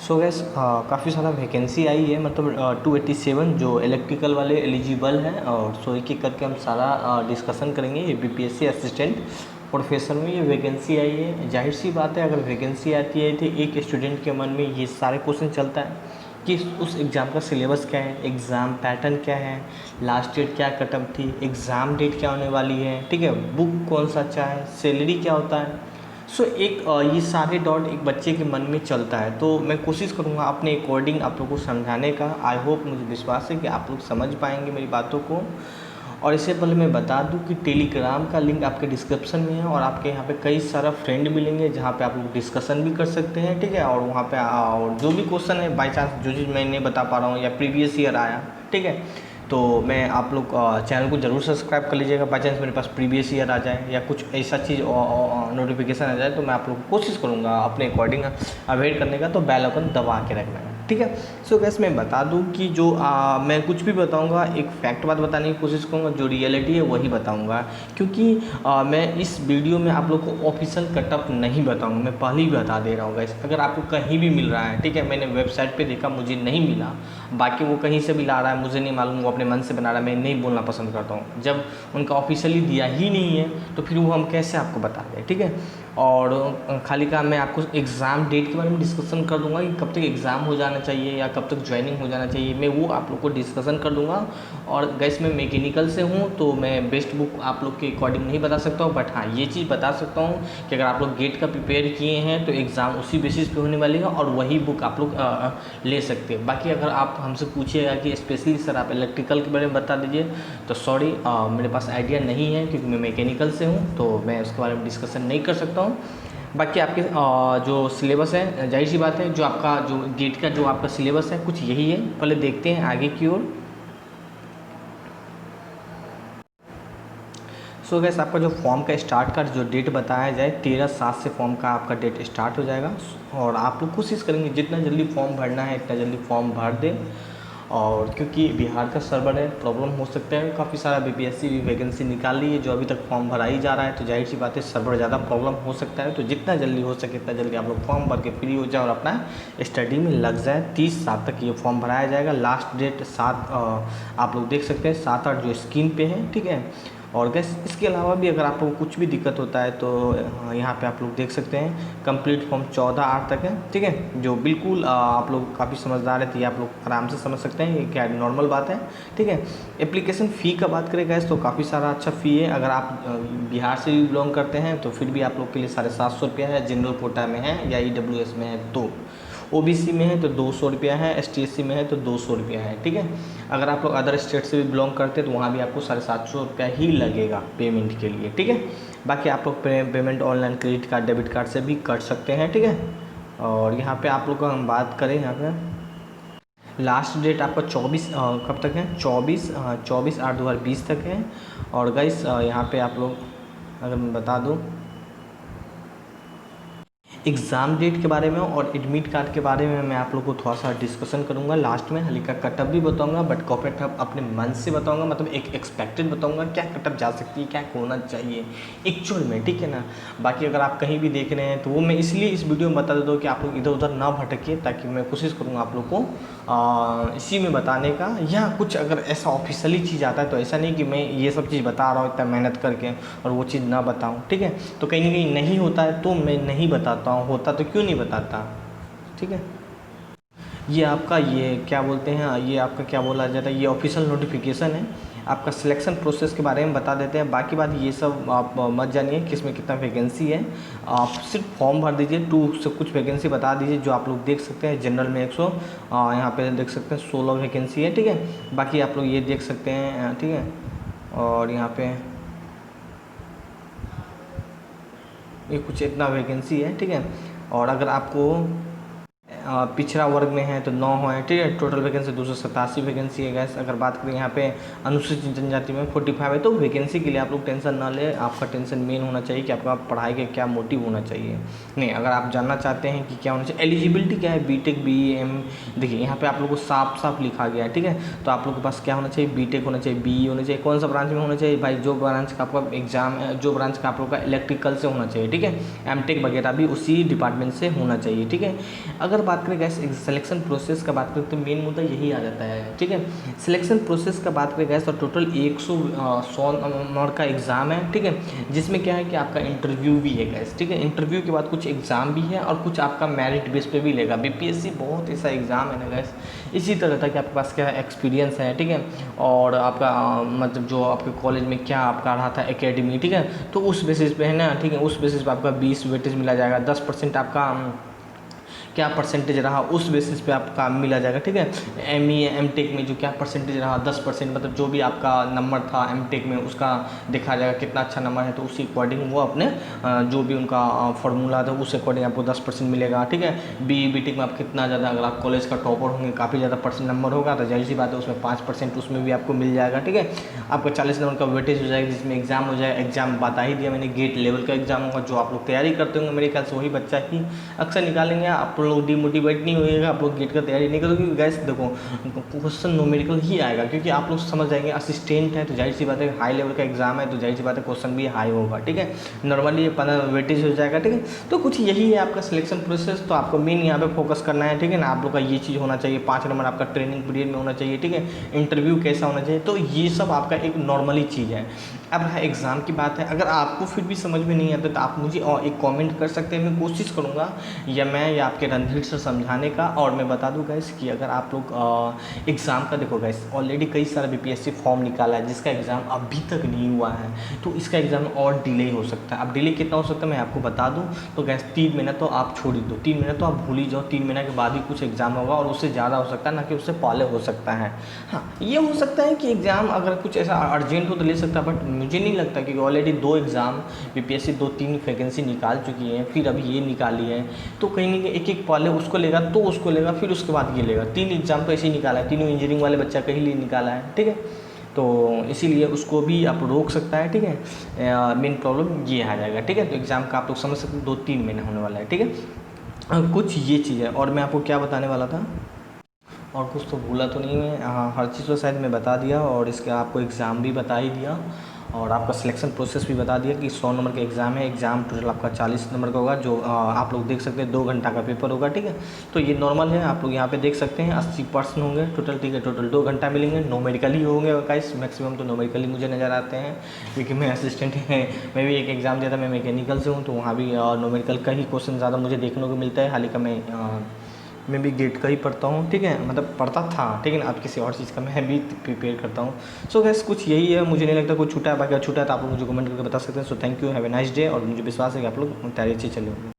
सो gas काफ़ी सारा vacancy आई है, मतलब 287 जो इलेक्ट्रिकल वाले एलिजिबल हैं। और सो एक एक करके हम सारा डिस्कशन करेंगे। ये बीपीएससी असिस्टेंट प्रोफेसर में ये वैकेंसी आई है। जाहिर सी बात है, अगर वैकेंसी आती है तो एक स्टूडेंट के मन में ये सारे क्वेश्चन चलता है कि उस एग्ज़ाम का सिलेबस क्या है, एग्ज़ाम पैटर्न क्या है, लास्ट डेट क्या कटअप थी, एग्ज़ाम डेट क्या होने वाली है, ठीक है, बुक कौन सा अच्छा है, सैलरी क्या होता है। सो ये सारे डॉट एक बच्चे के मन में चलता है। तो मैं कोशिश करूँगा अपने अकॉर्डिंग आप लोगों को समझाने का। आई होप, मुझे विश्वास है कि आप लोग समझ पाएंगे मेरी बातों को। और इससे पहले मैं बता दूं कि टेलीग्राम का लिंक आपके डिस्क्रिप्शन में है, और आपके यहाँ पे कई सारा फ्रेंड मिलेंगे जहाँ पे आप लोग डिस्कशन भी कर सकते हैं, ठीक है। और वहाँ पे और जो भी क्वेश्चन है, बाई चांस जो चीज़ मैं नहीं बता पा रहा हूँ या प्रीवियस ईयर आया, ठीक है, तो मैं आप लोग चैनल को ज़रूर सब्सक्राइब कर लीजिएगा। बाई चांस मेरे पास प्रीवियस ईयर आ जाए या कुछ ऐसा चीज़ नोटिफिकेशन आ जाए, तो मैं आप लोग को कोशिश करूँगा अपने अकॉर्डिंग अवेयर करने का। तो बेल आइकन दबा के रखना है, ठीक है। सो गैस मैं बता दूं कि जो मैं कुछ भी बताऊंगा एक फैक्ट बात बताने की कोशिश करूँगा, जो रियलिटी है वही बताऊंगा। क्योंकि मैं इस वीडियो में आप लोग को ऑफिशियल कटअप नहीं बताऊंगा, मैं पहले ही बता दे रहा हूँ गैस। अगर आपको कहीं भी मिल रहा है, ठीक है, मैंने वेबसाइट पे देखा मुझे नहीं मिला, बाकी वो कहीं से भी ला रहा है मुझे नहीं मालूम, वो अपने मन से बना रहा है, मैं नहीं बोलना पसंद करता हूँ। जब उनका ऑफिशियली दिया ही नहीं है तो फिर वो हम कैसे आपको बता दें, ठीक है। और खाली काम मैं आपको एग्ज़ाम डेट के बारे में डिस्कशन कर दूंगा कि कब तक एग्ज़ाम हो जाना चाहिए या कब तक ज्वाइनिंग हो जाना चाहिए, मैं वो आप लोग को डिस्कशन कर दूंगा। और गैस मैं मैकेनिकल से हूँ तो मैं बेस्ट बुक आप लोग के अकॉर्डिंग नहीं बता सकता हूँ, बट हाँ ये चीज़ बता सकता हूँ कि अगर आप लोग गेट का प्रिपेयर किए हैं तो एग्ज़ाम उसी बेसिस पे होने वाली है और वही बुक आप लोग ले सकते हैं। बाकी अगर आप हमसे पूछिएगा कि स्पेशली सर आप इलेक्ट्रिकल के बारे में बता दीजिए, तो सॉरी मेरे पास आइडिया नहीं है, क्योंकि मैं मैकेनिकल से हूँ तो मैं उसके बारे में डिस्कशन नहीं कर सकता हूँ। बाकी आपके जो सिलेबस है, जाहिर सी बात है, जो आपका जो गेट का जो आपका सिलेबस है कुछ यही है। पहले देखते हैं आगे की ओर। सो गैस आपका जो फॉर्म का स्टार्ट का जो डेट बताया जाए, 13/7 से फॉर्म का आपका डेट स्टार्ट हो जाएगा। और आप लोग कोशिश करेंगे जितना जल्दी फॉर्म भरना है इतना जल्दी फॉर्म भर दें। और क्योंकि बिहार का सर्वर है, प्रॉब्लम हो सकता है, काफ़ी सारा बीपीएससी भी वैकेंसी निकाल ली है जो अभी तक फॉर्म भरा ही जा रहा है, तो जाहिर सी बात है सर्वर ज़्यादा प्रॉब्लम हो सकता है। तो जितना जल्दी हो सके इतना जल्दी आप लोग फॉर्म भर के फ्री हो जाए और अपना स्टडी में लग जाए। 30/7 तक ये फॉर्म भराया जाएगा। लास्ट डेट 7 आप लोग देख सकते हैं, 7/8 जो स्क्रीन पे है, ठीक है। और गैस इसके अलावा भी अगर आप लोग को कुछ भी दिक्कत होता है तो यहाँ पे आप लोग देख सकते हैं कंप्लीट फॉर्म 14/8 तक है, ठीक है। जो बिल्कुल आप लोग काफ़ी समझदार है तो ये आप लोग आराम से समझ सकते हैं, ये क्या नॉर्मल बात है, ठीक है। एप्लीकेशन फ़ी का बात करें गैस तो काफ़ी सारा अच्छा फ़ी है। अगर आप बिहार से भी बिलोंग करते हैं तो फिर भी आप लोग के लिए 750 रुपया है। जनरल कोटा में है या EWS में है तो, OBC में है तो 200 रुपया है, STSC में है तो 200 रुपया है, ठीक है। अगर आप लोग अदर स्टेट से भी बिलोंग करते हैं तो वहाँ भी आपको 750 रुपया ही लगेगा पेमेंट के लिए, ठीक है। बाकी आप लोग payment online credit card debit card से भी कर सकते हैं, ठीक है। और यहाँ पे आप लोग का हम बात करें, यहाँ पे लास्ट डेट आपका 24 कब तक है, 24/8/2020 तक है। और गाइस यहाँ पे आप लोग अगर मैं बता दूँ एग्ज़ाम डेट के बारे में और एडमिट कार्ड के बारे में मैं आप लोग को थोड़ा सा डिस्कशन करूंगा लास्ट में। हल्का कटअप भी बताऊंगा, बट कटअप अपने मन से बताऊंगा, मतलब एक एक्सपेक्टेड बताऊंगा क्या कटअप जा सकती है, क्या होना चाहिए एक्चुअल में, ठीक है ना। बाकी अगर आप कहीं भी देख रहे हैं तो वो मैं इसलिए इस वीडियो में बता देता हूँ कि आप लोग इधर उधर ना भटकिए, ताकि मैं कोशिश करूँगा आप लोग को इसी में बताने का। या कुछ अगर ऐसा ऑफिशियली चीज़ आता है तो ऐसा नहीं कि मैं ये सब चीज़ बता रहा हूँ इतना मेहनत करके और वो चीज़ ना बताऊँ, ठीक है। तो कहीं ना कहीं नहीं होता है तो मैं नहीं बताता हूँ, होता तो क्यों नहीं बताता, ठीक है। ये आपका ये क्या बोलते हैं, ये आपका क्या बोला जाता है, ये ऑफिशियल नोटिफिकेशन है। आपका सिलेक्शन प्रोसेस के बारे में बता देते हैं। बाकी बात ये सब आप मत जानिए किस में कितना वैकेंसी है, आप सिर्फ फॉर्म भर दीजिए। 2 से कुछ वैकेंसी बता दीजिए जो आप लोग देख सकते हैं। जनरल में 100 यहाँ पे देख सकते हैं 16 वैकेंसी है, ठीक है। बाकी आप लोग ये देख सकते हैं, ठीक है। और यहाँ पे ये कुछ इतना वैकेंसी है, ठीक है। और अगर आपको पिछड़ा वर्ग में है तो 9 है, ठीक है। टोटल वैकेंसी 287 वैकेंसी है गैस। अगर बात करें यहाँ पे अनुसूचित जनजाति में 45 है। तो वैकेंसी के लिए आप लोग टेंशन ना ले, आपका टेंशन मेन होना चाहिए कि आपका पढ़ाई का क्या मोटिव होना चाहिए। नहीं, अगर आप जानना चाहते हैं कि क्या होना चाहिए, एलिजिबिलिटी क्या है, बीटेक BE M, देखिए यहाँ पे आप लोग को साफ साफ लिखा गया है, ठीक है। तो आप लोग के पास क्या होना चाहिए, बीटेक होना चाहिए, BE होना चाहिए। कौन सा ब्रांच में होना चाहिए भाई, जो ब्रांच का आपका एग्जाम है, जो ब्रांच का आप लोग का इलेक्ट्रिकल से होना चाहिए, ठीक है। MTech वगैरह भी उसी डिपार्टमेंट से होना चाहिए, ठीक है। अगर बात बात करें गैस सिलेक्शन प्रोसेस का बात करें तो मेन मुद्दा यही आ जाता है, ठीक है। सिलेक्शन प्रोसेस का बात करें गैस तो टोटल 100 नंबर का एग्ज़ाम है, ठीक है, जिसमें क्या है कि आपका इंटरव्यू भी है गैस, ठीक है। इंटरव्यू के बाद कुछ एग्ज़ाम भी है और कुछ आपका मेरिट बेस पे भी लेगा। बीपीएससी बहुत ऐसा एग्ज़ाम है ना गैस, इसी तरह था कि आपके पास क्या एक्सपीरियंस है, ठीक है, और आपका मतलब जो आपके कॉलेज में क्या आपका रहा था एकेडमी, ठीक है, तो उस बेसिस पे है ना, ठीक है, उस बेसिस पे आपका 20 वेटेज मिला जाएगा, 10% आपका क्या परसेंटेज रहा उस बेसिस पे आपका मिला जाएगा, ठीक है। एमई एमटेक में जो क्या परसेंटेज रहा 10%, मतलब जो भी आपका नंबर था एमटेक में उसका देखा जाएगा कितना अच्छा नंबर है, तो उसी अकॉर्डिंग वो अपने जो भी उनका फार्मूला था उस अकॉर्डिंग आपको 10% मिलेगा, ठीक है। बीटेक में आप कितना ज़्यादा, अगर आप कॉलेज का टॉपर होंगे, काफ़ी ज़्यादा परसेंट नंबर होगा तो जाहिर सी बात है उसमें 5% उसमें भी आपको मिल जाएगा, ठीक है। आपका 40 नंबर का वेटेज हो जाएगा जिसमें एग्जाम हो जाएगा। एग्जाम बता ही दिया मैंने, गेट लेवल का एग्जाम होगा, जो आप लोग तैयारी करते होंगे मेरे ख्याल से वही बच्चा ही अक्सर निकालेंगे। आप लोग डिमोटिवेट नहीं होइएगा, आप लोग गेट का तैयारी नहीं करोगे, गैस देखो क्वेश्चन न्यूमेरिकल ही आएगा, क्योंकि आप लोग समझ जाएंगे असिस्टेंट है तो जाहिर सी बात है हाई लेवल का एग्जाम है तो जाहिर सी बात है क्वेश्चन भी हाई होगा, ठीक है। नॉर्मली 15 वेटेज हो जाएगा, ठीक है। तो कुछ यही है आपका सिलेक्शन प्रोसेस। तो आपको मेन यहाँ पे फोकस करना है, ठीक है ना। आप लोग का ये चीज़ होना चाहिए, 5 नंबर आपका ट्रेनिंग पीरियड में होना चाहिए, ठीक है। इंटरव्यू कैसा होना चाहिए, तो ये सब आपका एक नॉर्मली चीज़ है। अब रहा एग्ज़ाम की बात है, अगर आपको फिर भी समझ में नहीं आता तो आप मुझे एक कमेंट कर सकते हैं, मैं कोशिश करूँगा या आपके रणधीर सर समझाने का। और मैं बता दूँ गैस कि अगर आप लोग एग्ज़ाम का देखो गैस, ऑलरेडी कई सारा बीपीएससी फॉर्म निकाला है जिसका एग्ज़ाम अभी तक नहीं हुआ है, तो इसका एग्ज़ाम और डिले हो सकता है। अब डिले कितना हो सकता है मैं आपको बता दूँ, तो गैस 3 महीना तो आप छोड़ ही दो, 3 महीना तो आप भूल ही जाओ, 3 महीना के बाद ही कुछ एग्ज़ाम होगा और उससे ज़्यादा हो सकता है, ना कि उससे पहले हो सकता है। हाँ, ये हो सकता है कि एग्ज़ाम अगर कुछ ऐसा अर्जेंट हो तो ले सकता है, बट मुझे नहीं लगता, क्योंकि ऑलरेडी 2 एग्ज़ाम बीपीएससी 2-3 वैकेंसी निकाल चुकी है, फिर अभी ये निकाली है, तो कहीं ना कहीं एक पहले उसको लेगा तो उसको लेगा, फिर उसके बाद ये लेगा। 3 एग्ज़ाम तो ऐसे ही निकाला है, तीनों इंजीनियरिंग वाले बच्चा के ही लिए निकाला है, ठीक है। तो इसीलिए उसको भी आप रोक सकता है, ठीक है। मेन प्रॉब्लम ये आ जाएगा, ठीक है। तो एग्ज़ाम का आप लोग समझ सकते हैं 2-3 महीने होने वाला है, ठीक है। कुछ ये चीज़ है। और मैं आपको क्या बताने वाला था, और कुछ तो भूला तो नहीं मैं, हाँ हर चीज़ तो शायद मैं बता दिया, और इसके आपको एग्ज़ाम भी बता ही दिया, और आपका सिलेक्शन प्रोसेस भी बता दिया कि 100 नंबर का एग्ज़ाम है। एग्ज़ाम टोटल आपका 40 नंबर का होगा, जो आप लोग देख सकते हैं 2 घंटा का पेपर होगा, ठीक है। तो ये नॉर्मल है, आप लोग यहाँ पे देख सकते हैं 80 पर्सन होंगे टोटल, ठीक है। टोटल 2 घंटा मिलेंगे, न्यूमेरिकली होंगे गाइस, मैक्सिमम तो न्यूमेरिकली मुझे नज़र आते हैं, क्योंकि मैं असिस्टेंट है। मैं भी एक एग्ज़ाम दिया था, मैं मैकेनिकल से हूँ, तो वहाँ भी न्यूमेरिकल का ही क्वेश्चन ज़्यादा मुझे देखने को मिलता है। हालांकि मैं भी गेट का ही पढ़ता हूँ, ठीक है, मतलब पढ़ता था, ठीक है ना। अब किसी और चीज़ का मैं भी प्रिपेयर करता हूँ। सो गैस कुछ यही है, मुझे नहीं लगता कुछ छूटा है, बाकी छूटा है तो आप लोग मुझे कमेंट करके बता सकते हैं। So thank you, have a nice day. और मुझे विश्वास है कि आप लोग तैयारी अच्छी चलेगी।